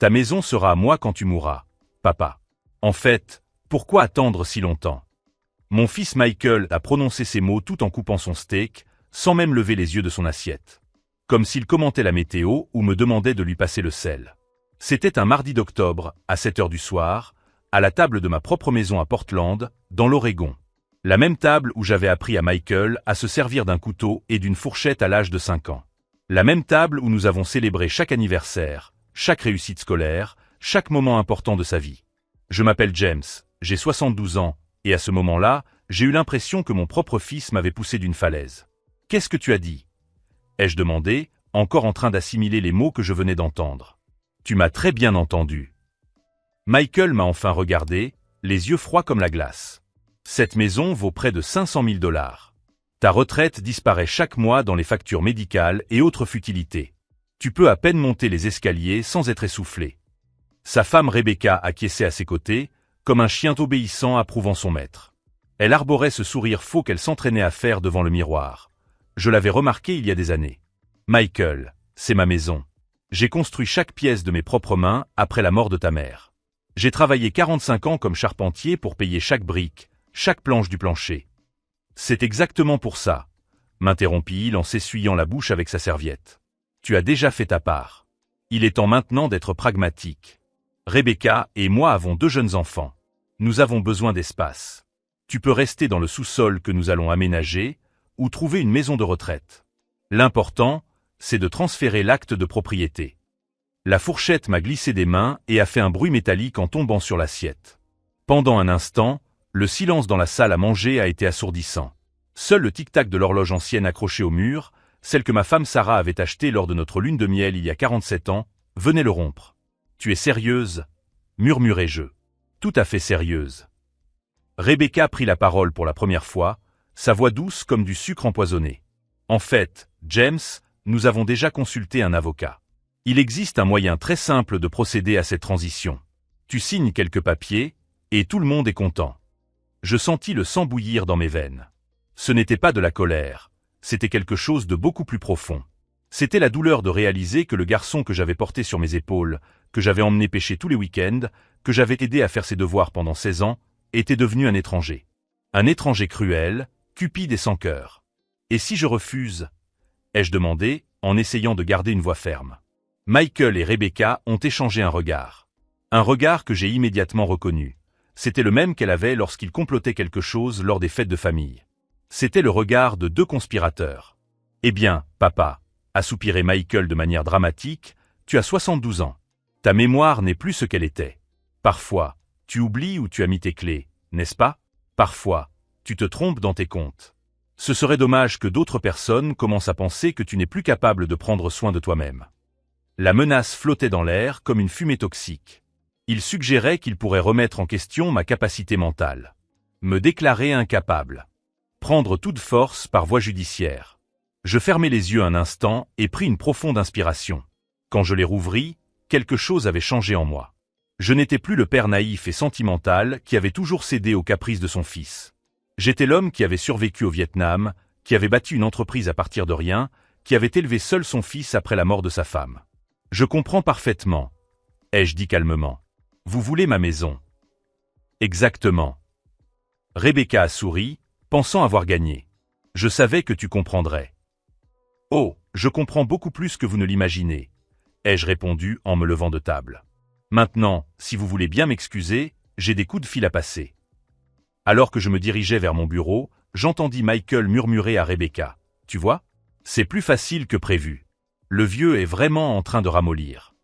Ta maison sera à moi quand tu mourras, papa. En fait, pourquoi attendre si longtemps? Mon fils Michael a prononcé ces mots tout en coupant son steak, sans même lever les yeux de son assiette. Comme s'il commentait la météo ou me demandait de lui passer le sel. C'était un mardi d'octobre, à 7 heures du soir, à la table de ma propre maison à Portland, dans l'Oregon. La même table où j'avais appris à Michael à se servir d'un couteau et d'une fourchette à l'âge de 5 ans. La même table où nous avons célébré chaque anniversaire, chaque réussite scolaire, chaque moment important de sa vie. Je m'appelle James, j'ai 72 ans, et à ce moment-là, j'ai eu l'impression que mon propre fils m'avait poussé d'une falaise. « Qu'est-ce que tu as dit ?» ai-je demandé, encore en train d'assimiler les mots que je venais d'entendre. « Tu m'as très bien entendu. » Michael m'a enfin regardé, les yeux froids comme la glace. « Cette maison vaut près de 500 000 $. Ta retraite disparaît chaque mois dans les factures médicales et autres futilités. Tu peux à peine monter les escaliers sans être essoufflé. » Sa femme Rebecca acquiesçait à ses côtés, comme un chien obéissant approuvant son maître. Elle arborait ce sourire faux qu'elle s'entraînait à faire devant le miroir. Je l'avais remarqué il y a des années. « Michael, c'est ma maison. J'ai construit chaque pièce de mes propres mains après la mort de ta mère. J'ai travaillé 45 ans comme charpentier pour payer chaque brique, chaque planche du plancher. » C'est exactement pour ça, m'interrompit-il en s'essuyant la bouche avec sa serviette. Tu as déjà fait ta part. Il est temps maintenant d'être pragmatique. Rebecca et moi avons 2 jeunes enfants. Nous avons besoin d'espace. Tu peux rester dans le sous-sol que nous allons aménager, ou trouver une maison de retraite. L'important, c'est de transférer l'acte de propriété. La fourchette m'a glissé des mains et a fait un bruit métallique en tombant sur l'assiette. Pendant un instant, le silence dans la salle à manger a été assourdissant. Seul le tic-tac de l'horloge ancienne accrochée au mur, celle que ma femme Sarah avait achetée lors de notre lune de miel il y a 47 ans, venait le rompre. « Tu es sérieuse ?» murmurai-je. « Tout à fait sérieuse. » Rebecca prit la parole pour la première fois, sa voix douce comme du sucre empoisonné. « En fait, James, nous avons déjà consulté un avocat. Il existe un moyen très simple de procéder à cette transition. Tu signes quelques papiers, et tout le monde est content. » Je sentis le sang bouillir dans mes veines. Ce n'était pas de la colère, c'était quelque chose de beaucoup plus profond. C'était la douleur de réaliser que le garçon que j'avais porté sur mes épaules, que j'avais emmené pêcher tous les week-ends, que j'avais aidé à faire ses devoirs pendant 16 ans, était devenu un étranger. Un étranger cruel, cupide et sans cœur. « Et si je refuse ?» ai-je demandé, en essayant de garder une voix ferme. Michael et Rebecca ont échangé un regard. Un regard que j'ai immédiatement reconnu. C'était le même qu'elle avait lorsqu'ils complotaient quelque chose lors des fêtes de famille. C'était le regard de 2 conspirateurs. « Eh bien, papa, » a soupiré Michael de manière dramatique, « tu as 72 ans. Ta mémoire n'est plus ce qu'elle était. Parfois, tu oublies où tu as mis tes clés, n'est-ce pas? Parfois, tu te trompes dans tes comptes. Ce serait dommage que d'autres personnes commencent à penser que tu n'es plus capable de prendre soin de toi-même. » La menace flottait dans l'air comme une fumée toxique. Il suggérait qu'il pourrait remettre en question ma capacité mentale. Me déclarer incapable. Prendre toute force par voie judiciaire. Je fermai les yeux un instant et pris une profonde inspiration. Quand je les rouvris, quelque chose avait changé en moi. Je n'étais plus le père naïf et sentimental qui avait toujours cédé aux caprices de son fils. J'étais l'homme qui avait survécu au Vietnam, qui avait bâti une entreprise à partir de rien, qui avait élevé seul son fils après la mort de sa femme. « Je comprends parfaitement, » ai-je dit calmement. « Vous voulez ma maison. » « Exactement. » Rebecca a souri, pensant avoir gagné. « Je savais que tu comprendrais. »« Oh, je comprends beaucoup plus que vous ne l'imaginez, » ai-je répondu en me levant de table. « Maintenant, si vous voulez bien m'excuser, j'ai des coups de fil à passer. » Alors que je me dirigeais vers mon bureau, j'entendis Michael murmurer à Rebecca. « Tu vois, c'est plus facile que prévu. Le vieux est vraiment en train de ramollir. »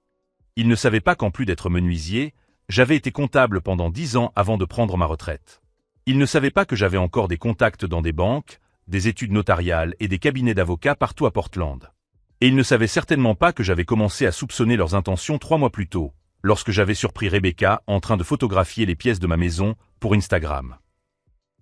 Il ne savait pas qu'en plus d'être menuisier, j'avais été comptable pendant 10 ans avant de prendre ma retraite. Il ne savait pas que j'avais encore des contacts dans des banques, des études notariales et des cabinets d'avocats partout à Portland. Et il ne savait certainement pas que j'avais commencé à soupçonner leurs intentions 3 mois plus tôt, lorsque j'avais surpris Rebecca en train de photographier les pièces de ma maison pour Instagram.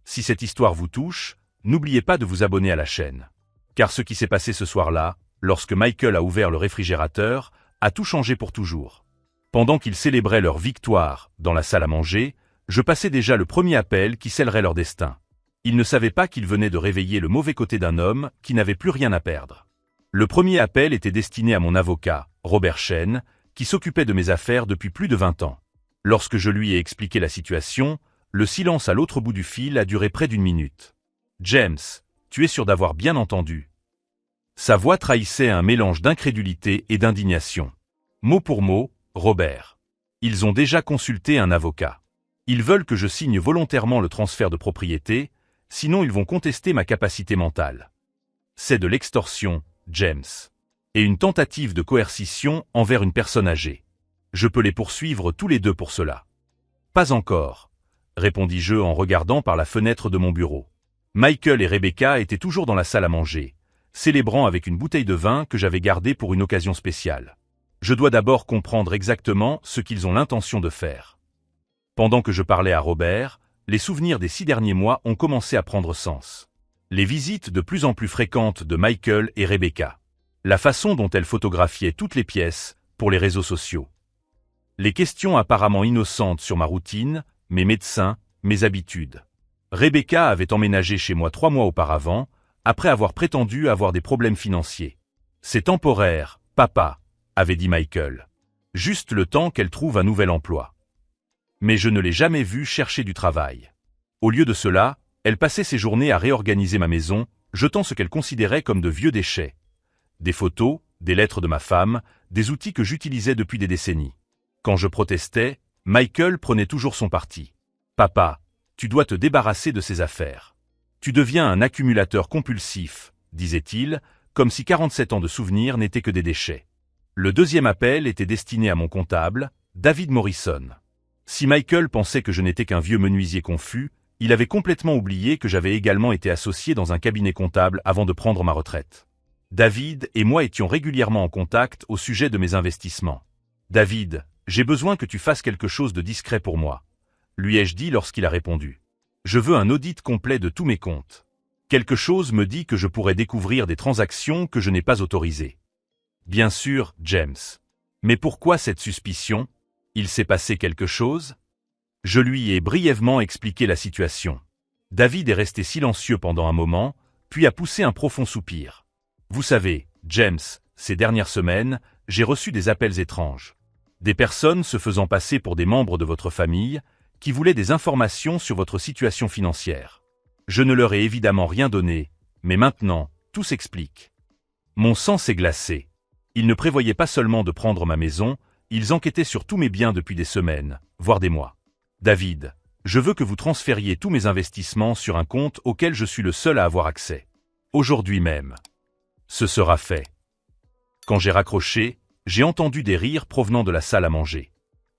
Si cette histoire vous touche, n'oubliez pas de vous abonner à la chaîne. Car ce qui s'est passé ce soir-là, lorsque Michael a ouvert le réfrigérateur, a tout changé pour toujours. Pendant qu'ils célébraient leur victoire dans la salle à manger, je passais déjà le premier appel qui scellerait leur destin. Ils ne savaient pas qu'ils venaient de réveiller le mauvais côté d'un homme qui n'avait plus rien à perdre. Le premier appel était destiné à mon avocat, Robert Chen, qui s'occupait de mes affaires depuis plus de 20 ans. Lorsque je lui ai expliqué la situation, le silence à l'autre bout du fil a duré près d'une minute. « James, tu es sûr d'avoir bien entendu ?» Sa voix trahissait un mélange d'incrédulité et d'indignation. Mot pour mot, Robert. Ils ont déjà consulté un avocat. Ils veulent que je signe volontairement le transfert de propriété, sinon ils vont contester ma capacité mentale. C'est de l'extorsion, James. Et une tentative de coercition envers une personne âgée. Je peux les poursuivre tous les deux pour cela. Pas encore, répondis-je en regardant par la fenêtre de mon bureau. Michael et Rebecca étaient toujours dans la salle à manger, célébrant avec une bouteille de vin que j'avais gardée pour une occasion spéciale. Je dois d'abord comprendre exactement ce qu'ils ont l'intention de faire. Pendant que je parlais à Robert, les souvenirs des 6 derniers mois ont commencé à prendre sens. Les visites de plus en plus fréquentes de Michael et Rebecca. La façon dont elles photographiaient toutes les pièces pour les réseaux sociaux. Les questions apparemment innocentes sur ma routine, mes médecins, mes habitudes. Rebecca avait emménagé chez moi 3 mois auparavant, après avoir prétendu avoir des problèmes financiers. « C'est temporaire, papa », avait dit Michael. « Juste le temps qu'elle trouve un nouvel emploi. » Mais je ne l'ai jamais vue chercher du travail. Au lieu de cela, elle passait ses journées à réorganiser ma maison, jetant ce qu'elle considérait comme de vieux déchets. Des photos, des lettres de ma femme, des outils que j'utilisais depuis des décennies. Quand je protestais, Michael prenait toujours son parti. « Papa, tu dois te débarrasser de ces affaires. Tu deviens un accumulateur compulsif, disait-il, comme si 47 ans de souvenirs n'étaient que des déchets. » Le deuxième appel était destiné à mon comptable, David Morrison. Si Michael pensait que je n'étais qu'un vieux menuisier confus, il avait complètement oublié que j'avais également été associé dans un cabinet comptable avant de prendre ma retraite. David et moi étions régulièrement en contact au sujet de mes investissements. « David, j'ai besoin que tu fasses quelque chose de discret pour moi, » lui ai-je dit lorsqu'il a répondu. « Je veux un audit complet de tous mes comptes. Quelque chose me dit que je pourrais découvrir des transactions que je n'ai pas autorisées. » Bien sûr, James. Mais pourquoi cette suspicion? Il s'est passé quelque chose? Je lui ai brièvement expliqué la situation. David est resté silencieux pendant un moment, puis a poussé un profond soupir. Vous savez, James, ces dernières semaines, j'ai reçu des appels étranges. Des personnes se faisant passer pour des membres de votre famille, qui voulaient des informations sur votre situation financière. Je ne leur ai évidemment rien donné, mais maintenant, tout s'explique. Mon sang s'est glacé. Ils ne prévoyaient pas seulement de prendre ma maison, ils enquêtaient sur tous mes biens depuis des semaines, voire des mois. David, je veux que vous transfériez tous mes investissements sur un compte auquel je suis le seul à avoir accès. Aujourd'hui même. Ce sera fait. Quand j'ai raccroché, j'ai entendu des rires provenant de la salle à manger.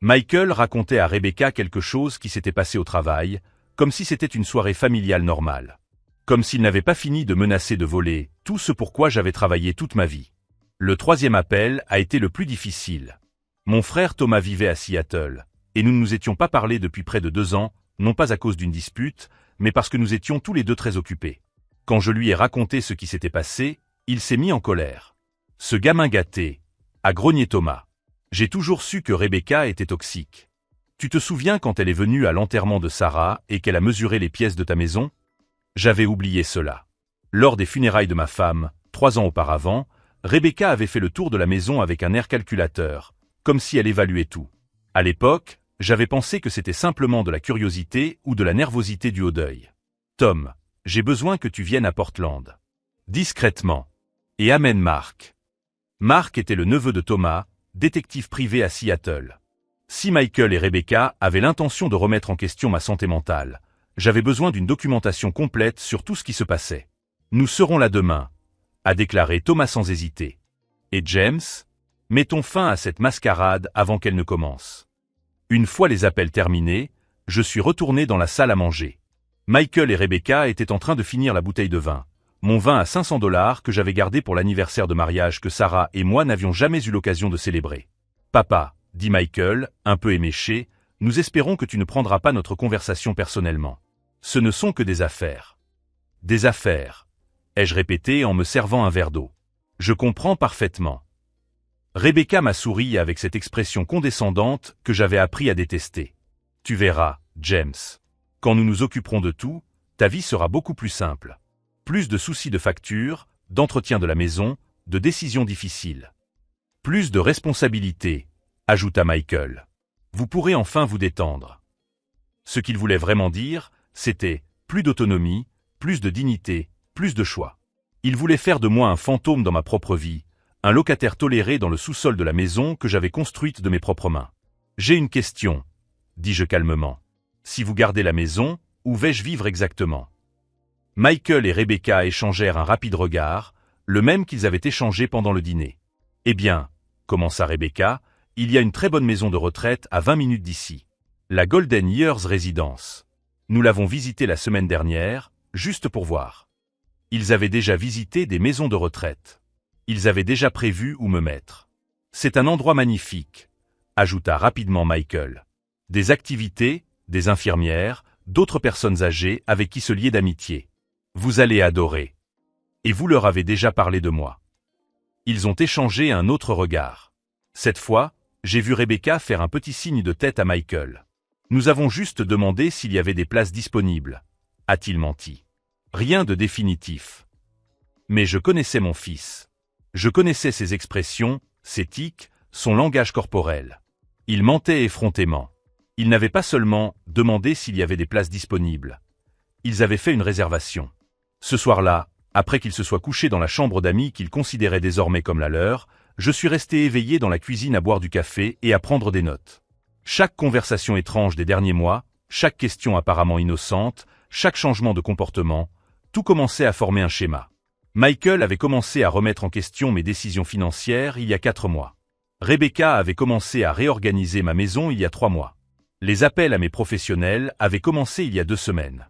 Michael racontait à Rebecca quelque chose qui s'était passé au travail, comme si c'était une soirée familiale normale. Comme s'il n'avait pas fini de menacer de voler tout ce pour quoi j'avais travaillé toute ma vie. Le troisième appel a été le plus difficile. Mon frère Thomas vivait à Seattle, et nous ne nous étions pas parlé depuis près de 2 ans, non pas à cause d'une dispute, mais parce que nous étions tous les deux très occupés. Quand je lui ai raconté ce qui s'était passé, il s'est mis en colère. « Ce gamin gâté !» a grogné Thomas. « J'ai toujours su que Rebecca était toxique. Tu te souviens quand elle est venue à l'enterrement de Sarah et qu'elle a mesuré les pièces de ta maison? J'avais oublié cela. Lors des funérailles de ma femme, 3 ans auparavant, Rebecca avait fait le tour de la maison avec un air calculateur, comme si elle évaluait tout. À l'époque, j'avais pensé que c'était simplement de la curiosité ou de la nervosité due au deuil. Tom, j'ai besoin que tu viennes à Portland. Discrètement. Et amène Mark. Mark était le neveu de Thomas, détective privé à Seattle. Si Michael et Rebecca avaient l'intention de remettre en question ma santé mentale, j'avais besoin d'une documentation complète sur tout ce qui se passait. Nous serons là demain, a déclaré Thomas sans hésiter. Et James? Mettons fin à cette mascarade avant qu'elle ne commence. Une fois les appels terminés, je suis retourné dans la salle à manger. Michael et Rebecca étaient en train de finir la bouteille de vin. Mon vin à $500 que j'avais gardé pour l'anniversaire de mariage que Sarah et moi n'avions jamais eu l'occasion de célébrer. « Papa, » dit Michael, un peu éméché, « nous espérons que tu ne prendras pas notre conversation personnellement. Ce ne sont que des affaires. » « Des affaires, ai-je répété en me servant un verre d'eau. Je comprends parfaitement. Rebecca m'a souri avec cette expression condescendante que j'avais appris à détester. « Tu verras, James. Quand nous nous occuperons de tout, ta vie sera beaucoup plus simple. Plus de soucis de factures, d'entretien de la maison, de décisions difficiles. Plus de responsabilités, ajouta Michael. Vous pourrez enfin vous détendre. Ce qu'il voulait vraiment dire, c'était plus d'autonomie, plus de dignité, plus de choix. Il voulait faire de moi un fantôme dans ma propre vie, un locataire toléré dans le sous-sol de la maison que j'avais construite de mes propres mains. J'ai une question, dis-je calmement. Si vous gardez la maison, où vais-je vivre exactement? Michael et Rebecca échangèrent un rapide regard, le même qu'ils avaient échangé pendant le dîner. Eh bien, commença Rebecca, il y a une très bonne maison de retraite à 20 minutes d'ici. La Golden Years Residence. Nous l'avons visitée la semaine dernière, juste pour voir. Ils avaient déjà visité des maisons de retraite. Ils avaient déjà prévu où me mettre. C'est un endroit magnifique, ajouta rapidement Michael. Des activités, des infirmières, d'autres personnes âgées avec qui se lier d'amitié. Vous allez adorer. Et vous leur avez déjà parlé de moi. Ils ont échangé un autre regard. Cette fois, j'ai vu Rebecca faire un petit signe de tête à Michael. Nous avons juste demandé s'il y avait des places disponibles, a-t-il menti. Rien de définitif. Mais je connaissais mon fils. Je connaissais ses expressions, ses tics, son langage corporel. Il mentait effrontément. Ils n'avaient pas seulement demandé s'il y avait des places disponibles. Ils avaient fait une réservation. Ce soir-là, après qu'ils se soient couchés dans la chambre d'amis qu'ils considéraient désormais comme la leur, je suis resté éveillé dans la cuisine à boire du café et à prendre des notes. Chaque conversation étrange des derniers mois, chaque question apparemment innocente, chaque changement de comportement, tout commençait à former un schéma. Michael avait commencé à remettre en question mes décisions financières il y a 4 mois. Rebecca avait commencé à réorganiser ma maison il y a 3 mois. Les appels à mes professionnels avaient commencé il y a 2 semaines.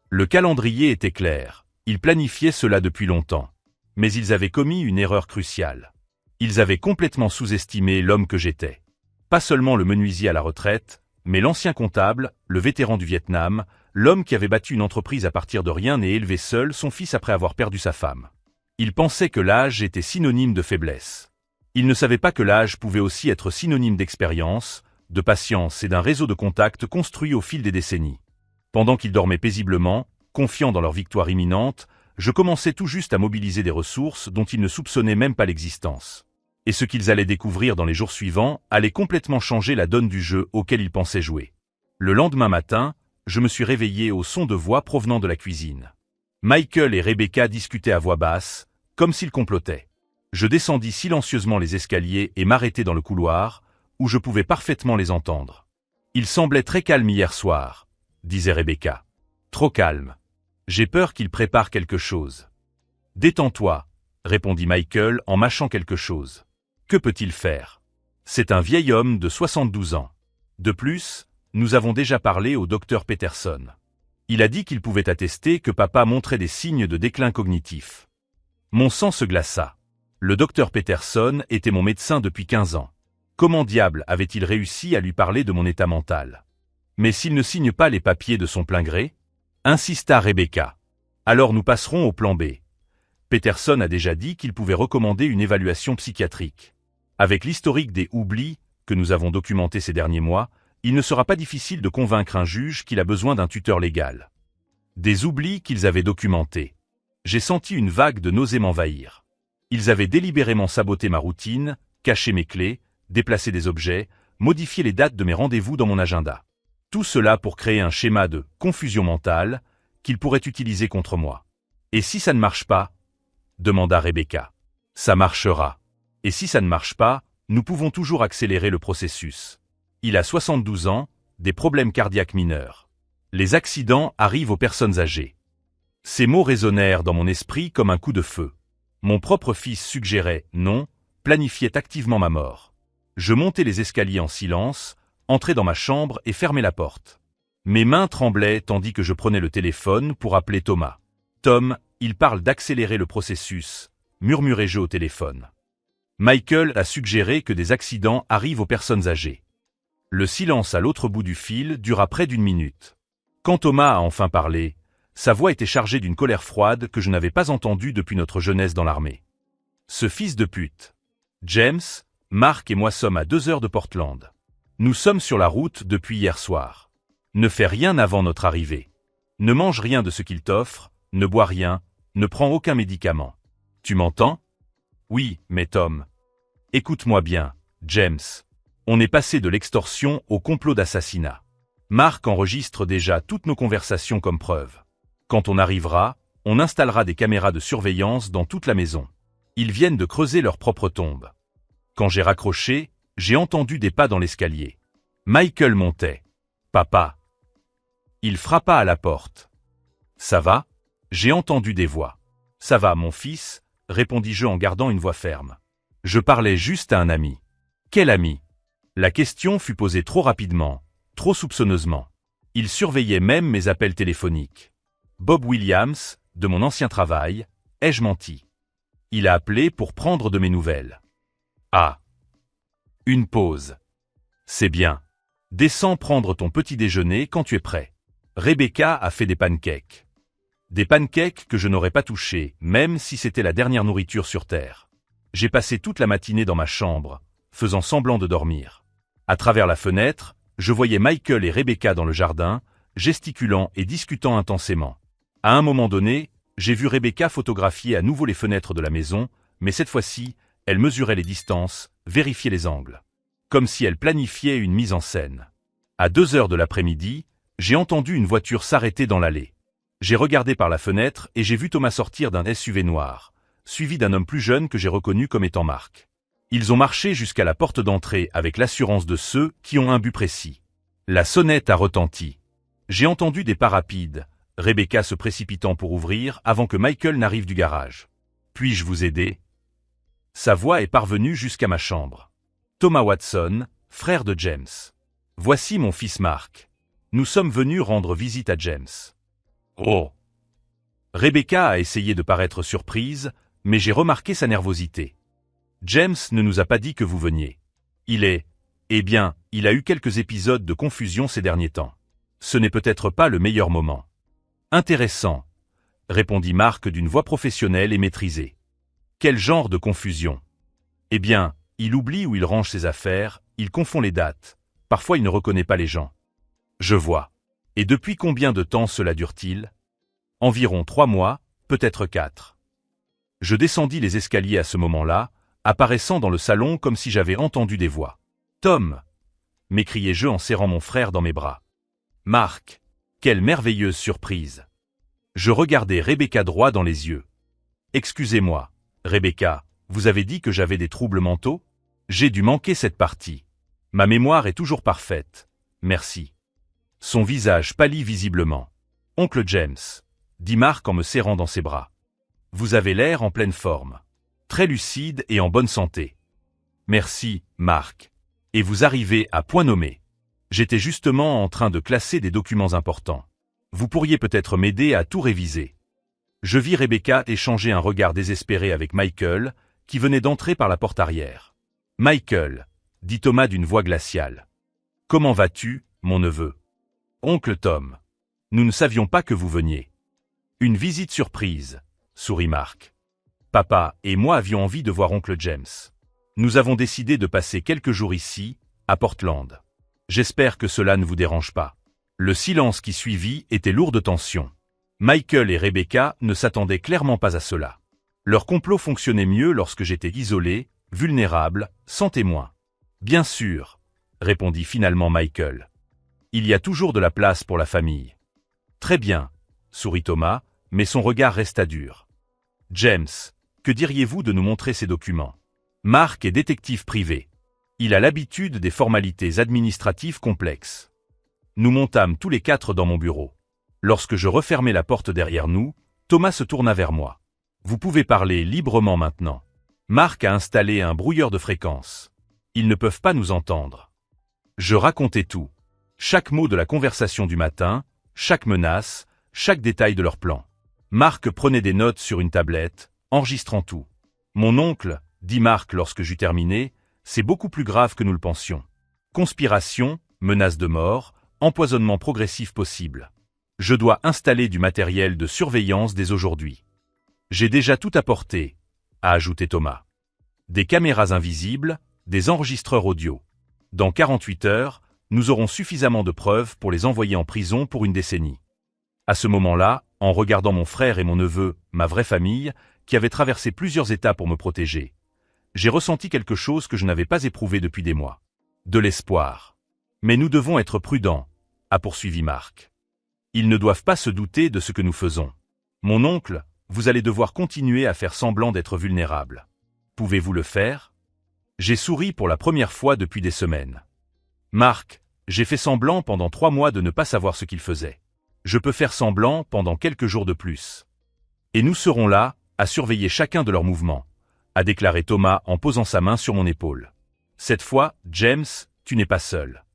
Le calendrier était clair, ils planifiaient cela depuis longtemps. Mais ils avaient commis une erreur cruciale. Ils avaient complètement sous-estimé l'homme que j'étais. Pas seulement le menuisier à la retraite, mais l'ancien comptable, le vétéran du Vietnam, l'homme qui avait battu une entreprise à partir de rien et élevé seul son fils après avoir perdu sa femme. Il pensait que l'âge était synonyme de faiblesse. Il ne savait pas que l'âge pouvait aussi être synonyme d'expérience, de patience et d'un réseau de contacts construit au fil des décennies. Pendant qu'ils dormaient paisiblement, confiants dans leur victoire imminente, je commençais tout juste à mobiliser des ressources dont ils ne soupçonnaient même pas l'existence. Et ce qu'ils allaient découvrir dans les jours suivants allait complètement changer la donne du jeu auquel ils pensaient jouer. Le lendemain matin, je me suis réveillé au son de voix provenant de la cuisine. Michael et Rebecca discutaient à voix basse, comme s'ils complotaient. Je descendis silencieusement les escaliers et m'arrêtai dans le couloir, où je pouvais parfaitement les entendre. Ils semblaient très calmes hier soir, disait Rebecca. Trop calmes. J'ai peur qu'ils préparent quelque chose. Détends-toi, répondit Michael en mâchant quelque chose. Que peut-il faire? C'est un vieil homme de 72 ans. De plus, nous avons déjà parlé au docteur Peterson. Il a dit qu'il pouvait attester que papa montrait des signes de déclin cognitif. Mon sang se glaça. Le docteur Peterson était mon médecin depuis 15 ans. Comment diable avait-il réussi à lui parler de mon état mental? Mais s'il ne signe pas les papiers de son plein gré? Insista Rebecca. Alors nous passerons au plan B. Peterson a déjà dit qu'il pouvait recommander une évaluation psychiatrique. Avec l'historique des oublis que nous avons documenté ces derniers mois, il ne sera pas difficile de convaincre un juge qu'il a besoin d'un tuteur légal. Des oublis qu'ils avaient documentés. J'ai senti une vague de nausées m'envahir. Ils avaient délibérément saboté ma routine, caché mes clés, déplacé des objets, modifié les dates de mes rendez-vous dans mon agenda. Tout cela pour créer un schéma de confusion mentale qu'ils pourraient utiliser contre moi. Et si ça ne marche pas? Demanda Rebecca. Ça marchera. Et si ça ne marche pas, nous pouvons toujours accélérer le processus. Il a 72 ans, des problèmes cardiaques mineurs. Les accidents arrivent aux personnes âgées. Ces mots résonnèrent dans mon esprit comme un coup de feu. Mon propre fils suggérait, non, planifiait activement ma mort. Je montai les escaliers en silence, entrai dans ma chambre et fermai la porte. Mes mains tremblaient tandis que je prenais le téléphone pour appeler Thomas. Tom, il parle d'accélérer le processus, murmurai-je au téléphone. Michael a suggéré que des accidents arrivent aux personnes âgées. Le silence à l'autre bout du fil dura près d'1 minute. Quand Thomas a enfin parlé, sa voix était chargée d'une colère froide que je n'avais pas entendue depuis notre jeunesse dans l'armée. Ce fils de pute. James, Mark et moi sommes à 2 heures de Portland. Nous sommes sur la route depuis hier soir. Ne fais rien avant notre arrivée. Ne mange rien de ce qu'il t'offre, ne bois rien, ne prends aucun médicament. Tu m'entends? Oui, mais Tom. Écoute-moi bien, James. On est passé de l'extorsion au complot d'assassinat. Marc enregistre déjà toutes nos conversations comme preuve. Quand on arrivera, on installera des caméras de surveillance dans toute la maison. Ils viennent de creuser leur propre tombe. Quand j'ai raccroché, j'ai entendu des pas dans l'escalier. Michael montait. Papa. Il frappa à la porte. Ça va? J'ai entendu des voix. Ça va, mon fils, répondis-je en gardant une voix ferme. Je parlais juste à un ami. Quel ami? La question fut posée trop rapidement, trop soupçonneusement. Il surveillait même mes appels téléphoniques. Bob Williams, de mon ancien travail, ai-je menti? Il a appelé pour prendre de mes nouvelles. Ah. Une pause. C'est bien. Descends prendre ton petit déjeuner quand tu es prêt. Rebecca a fait des pancakes. Des pancakes que je n'aurais pas touchés, même si c'était la dernière nourriture sur Terre. J'ai passé toute la matinée dans ma chambre, faisant semblant de dormir. À travers la fenêtre, je voyais Michael et Rebecca dans le jardin, gesticulant et discutant intensément. À un moment donné, j'ai vu Rebecca photographier à nouveau les fenêtres de la maison, mais cette fois-ci, elle mesurait les distances, vérifiait les angles. Comme si elle planifiait une mise en scène. À 2 heures de l'après-midi, j'ai entendu une voiture s'arrêter dans l'allée. J'ai regardé par la fenêtre et j'ai vu Thomas sortir d'un SUV noir, suivi d'un homme plus jeune que j'ai reconnu comme étant Marc. Ils ont marché jusqu'à la porte d'entrée avec l'assurance de ceux qui ont un but précis. La sonnette a retenti. J'ai entendu des pas rapides, Rebecca se précipitant pour ouvrir avant que Michael n'arrive du garage. Puis-je vous aider? Sa voix est parvenue jusqu'à ma chambre. Thomas Watson, frère de James. Voici mon fils Marc. Nous sommes venus rendre visite à James. Oh! Rebecca a essayé de paraître surprise, mais j'ai remarqué sa nervosité. James ne nous a pas dit que vous veniez. Il a eu quelques épisodes de confusion ces derniers temps. Ce n'est peut-être pas le meilleur moment. Intéressant, répondit Marc d'une voix professionnelle et maîtrisée. Quel genre de confusion? Eh bien, il oublie où il range ses affaires, il confond les dates. Parfois il ne reconnaît pas les gens. Je vois. Et depuis combien de temps cela dure-t-il? Environ 3 mois, peut-être 4. Je descendis les escaliers à ce moment-là, apparaissant dans le salon comme si j'avais entendu des voix. Tom! M'écriai-je en serrant mon frère dans mes bras. Marc! Quelle merveilleuse surprise! Je regardai Rebecca droit dans les yeux. Excusez-moi, Rebecca, vous avez dit que j'avais des troubles mentaux? J'ai dû manquer cette partie. Ma mémoire est toujours parfaite. Merci. Son visage pâlit visiblement. Oncle James, dit Marc en me serrant dans ses bras. Vous avez l'air en pleine forme. Très lucide et en bonne santé. Merci, Marc. Et vous arrivez à point nommé. J'étais justement en train de classer des documents importants. Vous pourriez peut-être m'aider à tout réviser. Je vis Rebecca échanger un regard désespéré avec Michael, qui venait d'entrer par la porte arrière. Michael, dit Thomas d'une voix glaciale. Comment vas-tu, mon neveu? Oncle Tom. Nous ne savions pas que vous veniez. Une visite surprise, sourit Marc. Papa et moi avions envie de voir oncle James. Nous avons décidé de passer quelques jours ici, à Portland. J'espère que cela ne vous dérange pas. Le silence qui suivit était lourd de tension. Michael et Rebecca ne s'attendaient clairement pas à cela. Leur complot fonctionnait mieux lorsque j'étais isolé, vulnérable, sans témoin. Bien sûr, répondit finalement Michael. Il y a toujours de la place pour la famille. Très bien, sourit Thomas, mais son regard resta dur. James, que diriez-vous de nous montrer ces documents? Marc est détective privé. Il a l'habitude des formalités administratives complexes. Nous montâmes tous les 4 dans mon bureau. Lorsque je refermai la porte derrière nous, Thomas se tourna vers moi. Vous pouvez parler librement maintenant. Marc a installé un brouilleur de fréquences. Ils ne peuvent pas nous entendre. Je racontais tout. Chaque mot de la conversation du matin, chaque menace, chaque détail de leur plan. Marc prenait des notes sur une tablette, enregistrant tout. Mon oncle, dit Marc lorsque j'eus terminé, c'est beaucoup plus grave que nous le pensions. Conspiration, menace de mort, empoisonnement progressif possible. Je dois installer du matériel de surveillance dès aujourd'hui. J'ai déjà tout apporté, a ajouté Thomas. Des caméras invisibles, des enregistreurs audio. Dans 48 heures, nous aurons suffisamment de preuves pour les envoyer en prison pour une décennie. À ce moment-là, en regardant mon frère et mon neveu, ma vraie famille, qui avaient traversé plusieurs étapes pour me protéger, j'ai ressenti quelque chose que je n'avais pas éprouvé depuis des mois. De l'espoir. Mais nous devons être prudents, a poursuivi Mark. Ils ne doivent pas se douter de ce que nous faisons. Mon oncle, vous allez devoir continuer à faire semblant d'être vulnérable. Pouvez-vous le faire? J'ai souri pour la première fois depuis des semaines. Mark, j'ai fait semblant pendant 3 mois de ne pas savoir ce qu'il faisait. Je peux faire semblant pendant quelques jours de plus. Et nous serons là, à surveiller chacun de leurs mouvements, a déclaré Thomas en posant sa main sur mon épaule. Cette fois, James, tu n'es pas seul.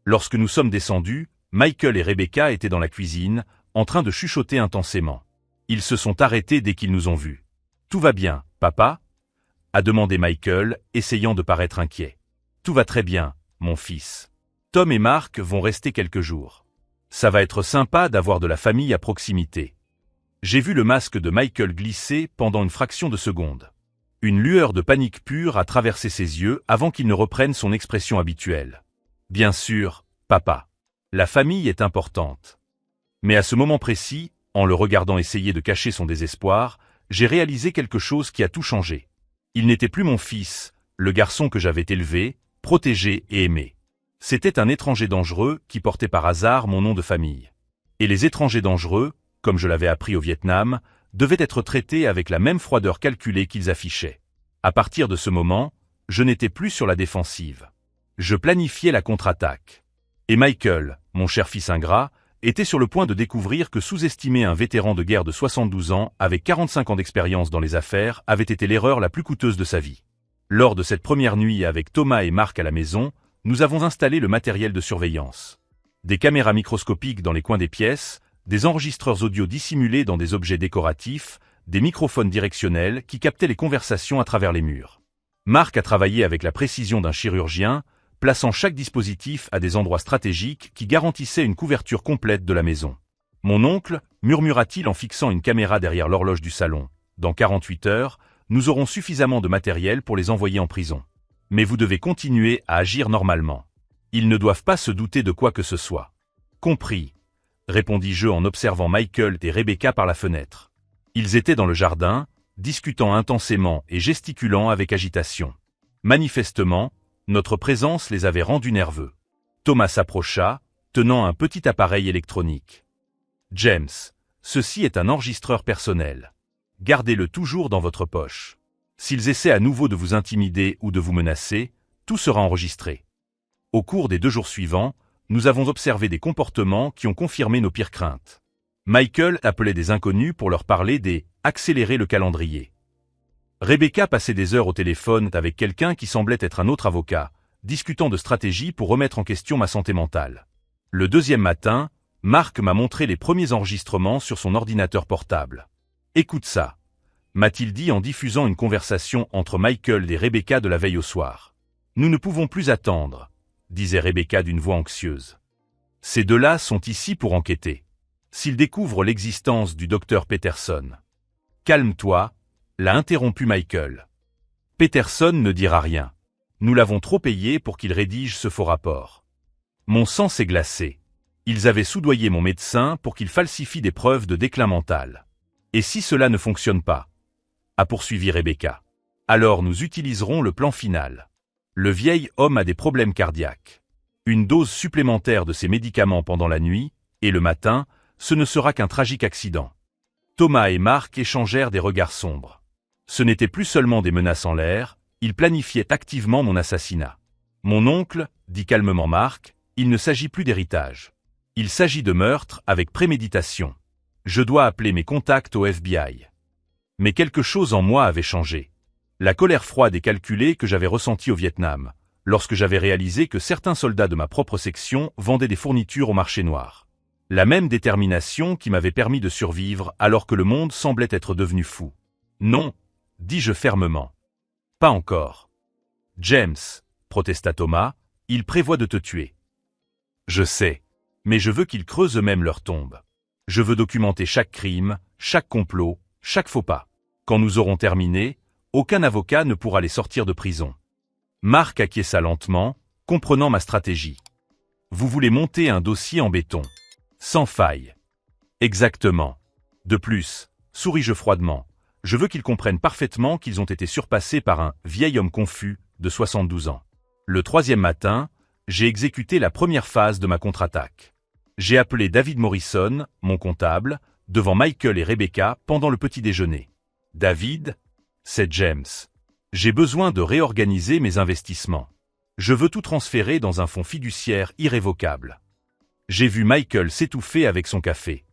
Lorsque nous sommes descendus, Michael et Rebecca étaient dans la cuisine, en train de chuchoter intensément. Ils se sont arrêtés dès qu'ils nous ont vus. « Tout va bien, papa ?» a demandé Michael, essayant de paraître inquiet. « Tout va très bien, mon fils. Tom et Mark vont rester quelques jours. Ça va être sympa d'avoir de la famille à proximité. » J'ai vu le masque de Michael glisser pendant une fraction de seconde. Une lueur de panique pure a traversé ses yeux avant qu'il ne reprenne son expression habituelle. « Bien sûr, papa. La famille est importante. » Mais à ce moment précis, en le regardant essayer de cacher son désespoir, j'ai réalisé quelque chose qui a tout changé. Il n'était plus mon fils, le garçon que j'avais élevé, protégé et aimé. C'était un étranger dangereux qui portait par hasard mon nom de famille. Et les étrangers dangereux, comme je l'avais appris au Vietnam, devaient être traités avec la même froideur calculée qu'ils affichaient. À partir de ce moment, je n'étais plus sur la défensive. Je planifiais la contre-attaque. Et Michael, mon cher fils ingrat, était sur le point de découvrir que sous-estimer un vétéran de guerre de 72 ans avec 45 ans d'expérience dans les affaires avait été l'erreur la plus coûteuse de sa vie. Lors de cette première nuit avec Thomas et Mark à la maison, nous avons installé le matériel de surveillance. Des caméras microscopiques dans les coins des pièces, des enregistreurs audio dissimulés dans des objets décoratifs, des microphones directionnels qui captaient les conversations à travers les murs. Mark a travaillé avec la précision d'un chirurgien, plaçant chaque dispositif à des endroits stratégiques qui garantissaient une couverture complète de la maison. Mon oncle, murmura-t-il en fixant une caméra derrière l'horloge du salon, dans 48 heures, nous aurons suffisamment de matériel pour les envoyer en prison. Mais vous devez continuer à agir normalement. Ils ne doivent pas se douter de quoi que ce soit. Compris, répondis-je en observant Michael et Rebecca par la fenêtre. Ils étaient dans le jardin, discutant intensément et gesticulant avec agitation. Manifestement, notre présence les avait rendus nerveux. Thomas s'approcha, tenant un petit appareil électronique. « James, ceci est un enregistreur personnel. Gardez-le toujours dans votre poche. S'ils essaient à nouveau de vous intimider ou de vous menacer, tout sera enregistré. » Au cours des 2 jours suivants, nous avons observé des comportements qui ont confirmé nos pires craintes. Michael appelait des inconnus pour leur parler des « accélérer le calendrier ». Rebecca passait des heures au téléphone avec quelqu'un qui semblait être un autre avocat, discutant de stratégies pour remettre en question ma santé mentale. Le 2e matin, Mark m'a montré les premiers enregistrements sur son ordinateur portable. « Écoute ça », m'a-t-il dit en diffusant une conversation entre Michael et Rebecca de la veille au soir. « Nous ne pouvons plus attendre », disait Rebecca d'une voix anxieuse. « Ces 2-là sont ici pour enquêter. S'ils découvrent l'existence du docteur Peterson. »« Calme-toi », l'a interrompu Michael. « Peterson ne dira rien. Nous l'avons trop payé pour qu'il rédige ce faux rapport. » Mon sang s'est glacé. Ils avaient soudoyé mon médecin pour qu'il falsifie des preuves de déclin mental. « Et si cela ne fonctionne pas ?» a poursuivi Rebecca. « Alors nous utiliserons le plan final. Le vieil homme a des problèmes cardiaques. Une dose supplémentaire de ces médicaments pendant la nuit, et le matin, ce ne sera qu'un tragique accident. » Thomas et Mark échangèrent des regards sombres. Ce n'était plus seulement des menaces en l'air, ils planifiaient activement mon assassinat. « Mon oncle, » dit calmement Mark, « il ne s'agit plus d'héritage. Il s'agit de meurtre avec préméditation. Je dois appeler mes contacts au FBI. » Mais quelque chose en moi avait changé. La colère froide et calculée que j'avais ressentie au Vietnam, lorsque j'avais réalisé que certains soldats de ma propre section vendaient des fournitures au marché noir. La même détermination qui m'avait permis de survivre alors que le monde semblait être devenu fou. « Non », dis-je fermement. « Pas encore. »« James, » protesta Thomas, « il prévoit de te tuer. »« Je sais, mais je veux qu'ils creusent eux-mêmes leur tombe. Je veux documenter chaque crime, chaque complot, chaque faux pas. Quand nous aurons terminé, aucun avocat ne pourra les sortir de prison. » Mark acquiesça lentement, comprenant ma stratégie. « Vous voulez monter un dossier en béton. Sans faille. » « Exactement. De plus, souris-je froidement, je veux qu'ils comprennent parfaitement qu'ils ont été surpassés par un vieil homme confus de 72 ans. Le troisième matin, j'ai exécuté la première phase de ma contre-attaque. J'ai appelé David Morrison, mon comptable, devant Michael et Rebecca pendant le petit déjeuner. David, c'est James. J'ai besoin de réorganiser mes investissements. Je veux tout transférer dans un fonds fiduciaire irrévocable. J'ai vu Michael s'étouffer avec son café.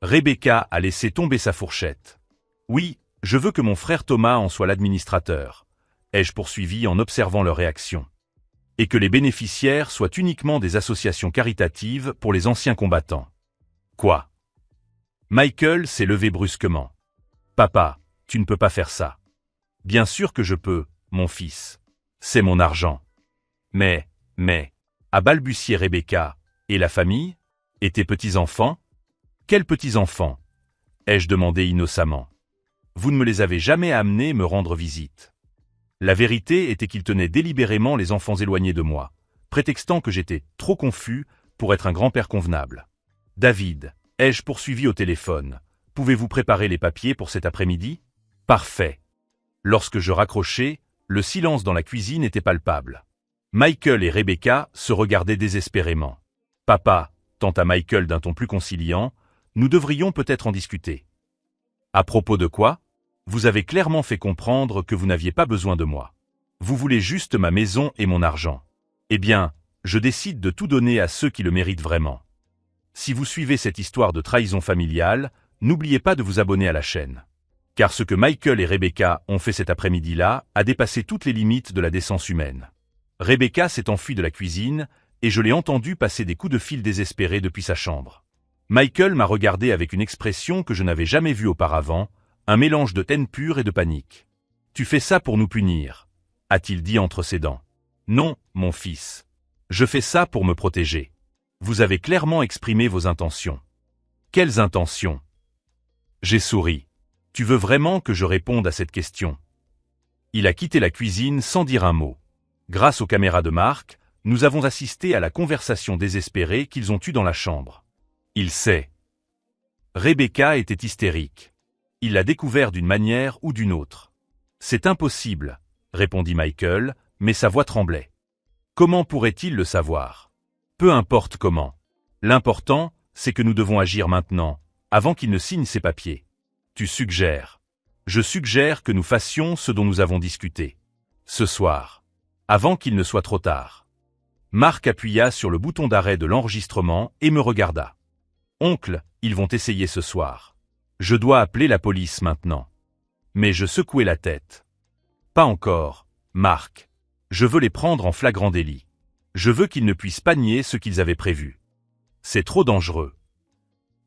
Rebecca a laissé tomber sa fourchette. Oui, je veux que mon frère Thomas en soit l'administrateur, ai-je poursuivi en observant leur réaction. Et que les bénéficiaires soient uniquement des associations caritatives pour les anciens combattants. Quoi? Michael s'est levé brusquement. Papa, tu ne peux pas faire ça. Bien sûr que je peux, mon fils. C'est mon argent. Mais, a balbutié Rebecca, et la famille? Et tes petits-enfants? Quels petits-enfants? Ai-je demandé innocemment. Vous ne me les avez jamais amenés me rendre visite. La vérité était qu'il tenait délibérément les enfants éloignés de moi, prétextant que j'étais trop confus pour être un grand-père convenable. David, ai-je poursuivi au téléphone, pouvez-vous préparer les papiers pour cet après-midi? Parfait. Lorsque je raccrochai, le silence dans la cuisine était palpable. Michael et Rebecca se regardaient désespérément. Papa, tenta Michael d'un ton plus conciliant, nous devrions peut-être en discuter. À propos de quoi? Vous avez clairement fait comprendre que vous n'aviez pas besoin de moi. Vous voulez juste ma maison et mon argent. Eh bien, je décide de tout donner à ceux qui le méritent vraiment. Si vous suivez cette histoire de trahison familiale, n'oubliez pas de vous abonner à la chaîne. Car ce que Michael et Rebecca ont fait cet après-midi-là a dépassé toutes les limites de la décence humaine. Rebecca s'est enfuie de la cuisine, et je l'ai entendu passer des coups de fil désespérés depuis sa chambre. Michael m'a regardé avec une expression que je n'avais jamais vue auparavant, un mélange de haine pure et de panique. « Tu fais ça pour nous punir », a-t-il dit entre ses dents. « Non, mon fils. Je fais ça pour me protéger. Vous avez clairement exprimé vos intentions. » « Quelles intentions ?» J'ai souri. « Tu veux vraiment que je réponde à cette question ?» Il a quitté la cuisine sans dire un mot. Grâce aux caméras de Marc, nous avons assisté à la conversation désespérée qu'ils ont eue dans la chambre. Il sait. Rebecca était hystérique. Il l'a découvert d'une manière ou d'une autre. C'est impossible, répondit Michael, mais sa voix tremblait. Comment pourrait-il le savoir? Peu importe comment. L'important, c'est que nous devons agir maintenant, avant qu'il ne signe ses papiers. Tu suggères. Je suggère que nous fassions ce dont nous avons discuté. Ce soir. Avant qu'il ne soit trop tard. Marc appuya sur le bouton d'arrêt de l'enregistrement et me regarda. Oncle, ils vont essayer ce soir. Je dois appeler la police maintenant. Mais je secouai la tête. Pas encore, Marc. Je veux les prendre en flagrant délit. Je veux qu'ils ne puissent pas nier ce qu'ils avaient prévu. C'est trop dangereux.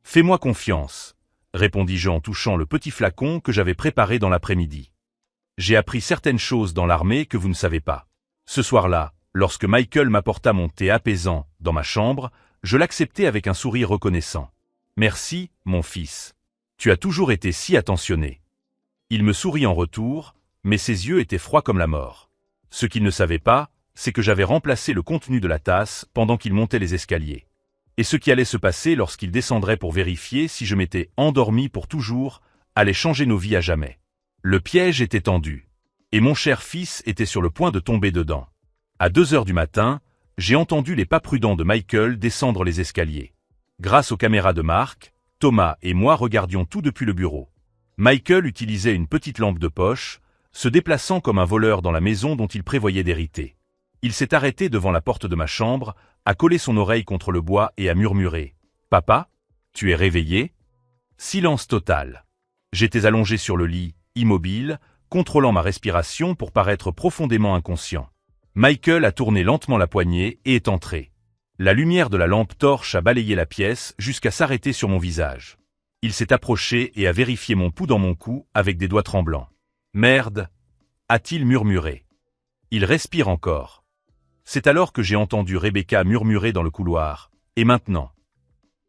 Fais-moi confiance, répondis-je en touchant le petit flacon que j'avais préparé dans l'après-midi. J'ai appris certaines choses dans l'armée que vous ne savez pas. Ce soir-là, lorsque Michael m'apporta mon thé apaisant dans ma chambre, je l'acceptai avec un sourire reconnaissant. Merci, mon fils. Tu as toujours été si attentionné. Il me sourit en retour, mais ses yeux étaient froids comme la mort. Ce qu'il ne savait pas, c'est que j'avais remplacé le contenu de la tasse pendant qu'il montait les escaliers. Et ce qui allait se passer lorsqu'il descendrait pour vérifier si je m'étais endormi pour toujours, allait changer nos vies à jamais. Le piège était tendu. Et mon cher fils était sur le point de tomber dedans. À 2 heures du matin, j'ai entendu les pas prudents de Michael descendre les escaliers. Grâce aux caméras de Marc, Thomas et moi regardions tout depuis le bureau. Michael utilisait une petite lampe de poche, se déplaçant comme un voleur dans la maison dont il prévoyait d'hériter. Il s'est arrêté devant la porte de ma chambre, a collé son oreille contre le bois et a murmuré « Papa, tu es réveillé ?» Silence total. J'étais allongé sur le lit, immobile, contrôlant ma respiration pour paraître profondément inconscient. Michael a tourné lentement la poignée et est entré. La lumière de la lampe torche a balayé la pièce jusqu'à s'arrêter sur mon visage. Il s'est approché et a vérifié mon pouls dans mon cou avec des doigts tremblants. « Merde !» a-t-il murmuré. Il respire encore. C'est alors que j'ai entendu Rebecca murmurer dans le couloir. « Et maintenant ?»«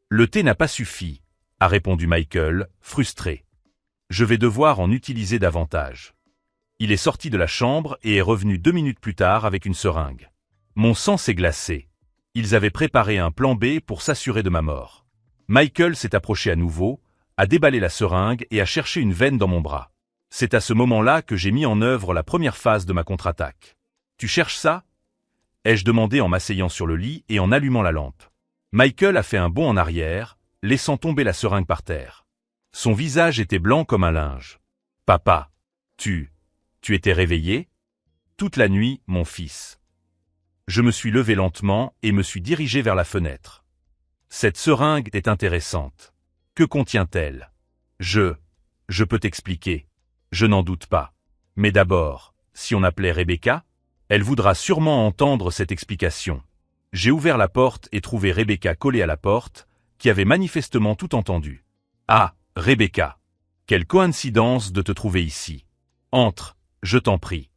Le thé n'a pas suffi, » a répondu Michael, frustré. « Je vais devoir en utiliser davantage. » Il est sorti de la chambre et est revenu 2 minutes plus tard avec une seringue. Mon sang s'est glacé. Ils avaient préparé un plan B pour s'assurer de ma mort. Michael s'est approché à nouveau, a déballé la seringue et a cherché une veine dans mon bras. C'est à ce moment-là que j'ai mis en œuvre la première phase de ma contre-attaque. « Tu cherches ça ?» ai-je demandé en m'asseyant sur le lit et en allumant la lampe. Michael a fait un bond en arrière, laissant tomber la seringue par terre. Son visage était blanc comme un linge. « Papa, tu étais réveillé ? » ?»« Toute la nuit, mon fils. » Je me suis levé lentement et me suis dirigé vers la fenêtre. « Cette seringue est intéressante. Que contient-elle ? » Je peux t'expliquer. Je n'en doute pas. Mais d'abord, si on appelait Rebecca, elle voudra sûrement entendre cette explication. J'ai ouvert la porte et trouvé Rebecca collée à la porte, qui avait manifestement tout entendu. « Ah, Rebecca, quelle coïncidence de te trouver ici. Entre, je t'en prie. »